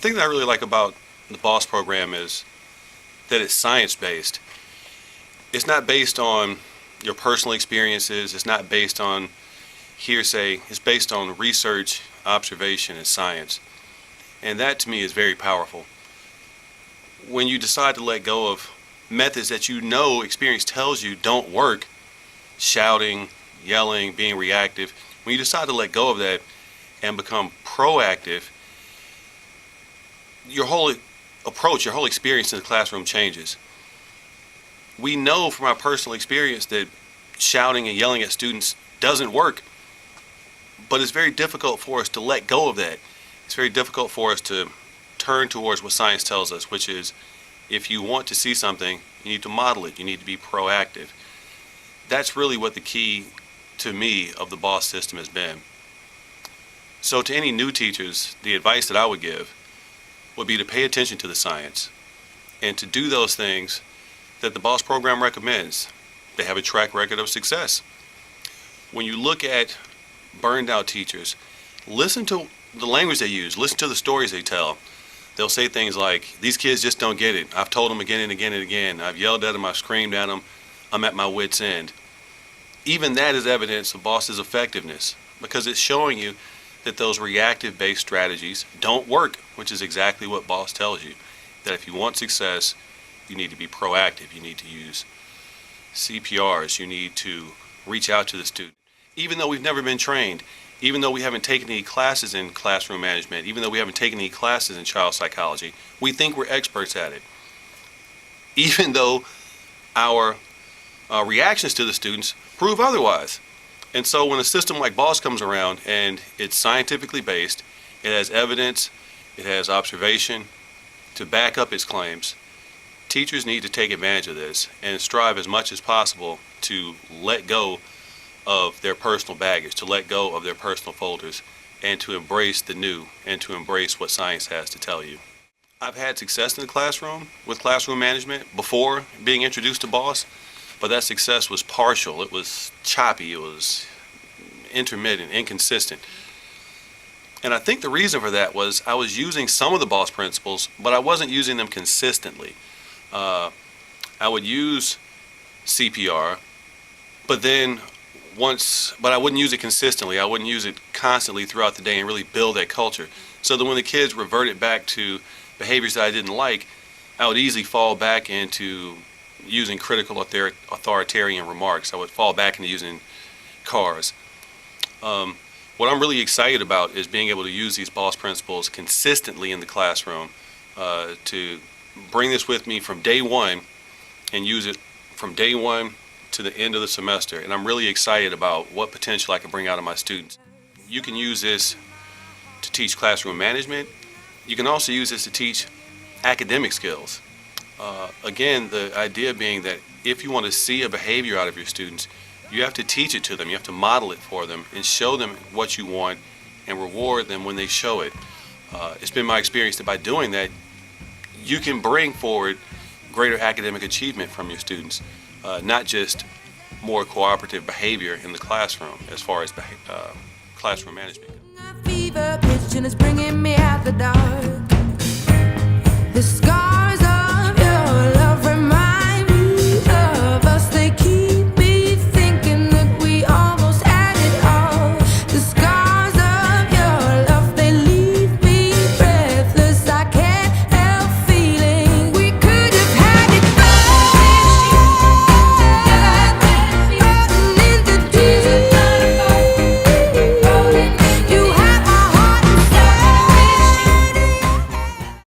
thing that I really like about the BOSS program is that it's science-based. It's not based on your personal experiences. It's not based on hearsay. It's based on research, observation, and science. And that to me is very powerful. When you decide to let go of methods that you know experience tells you don't work, shouting, yelling, being reactive, when you decide to let go of that and become proactive, your whole approach, your whole experience in the classroom changes. We know from our personal experience that shouting and yelling at students doesn't work, but it's very difficult for us to let go of that. It's very difficult for us to turn towards what science tells us, which is if you want to see something, you need to model it. You need to be proactive. That's really what the key to me of the BOSS system has been. So to any new teachers, the advice that I would give would be to pay attention to the science and to do those things that the BOSS program recommends. They have a track record of success. When you look at burned out teachers, listen to the language they use, listen to the stories they tell. They'll say things like, these kids just don't get it. I've told them again and again and again. I've yelled at them, I've screamed at them, I'm at my wit's end. Even that is evidence of BOSS's effectiveness, because it's showing you that those reactive-based strategies don't work, which is exactly what BOSS tells you. That if you want success, you need to be proactive. You need to use CPRs. You need to reach out to the student. Even though we've never been trained, even though we haven't taken any classes in classroom management, even though we haven't taken any classes in child psychology, we think we're experts at it. Even though our reactions to the students prove otherwise. And so when a system like BOSS comes around and it's scientifically based, it has evidence, it has observation to back up its claims, teachers need to take advantage of this and strive as much as possible to let go of their personal baggage, to let go of their personal folders, and to embrace the new and to embrace what science has to tell you. I've had success in the classroom with classroom management before being introduced to BOSS, but that success was partial. It was choppy, it was intermittent, inconsistent. And I think the reason for that was I was using some of the BOSS principles, but I wasn't using them consistently. I would use CPR, but I wouldn't use it consistently. I wouldn't use it constantly throughout the day and really build that culture. So that when the kids reverted back to behaviors that I didn't like, I would easily fall back into using critical authoritarian remarks. I would fall back into using cars. What I'm really excited about is being able to use these BOSS principles consistently in the classroom, to bring this with me from day one and use it from day one to the end of the semester. And I'm really excited about what potential I can bring out of my students. You can use this to teach classroom management. You can also use this to teach academic skills. Again, the idea being that if you want to see a behavior out of your students, you have to teach it to them, you have to model it for them and show them what you want and reward them when they show it. It's been my experience that by doing that, you can bring forward greater academic achievement from your students, not just more cooperative behavior in the classroom as far as classroom management. Fever pitch and it's bringing me out the dark. The scars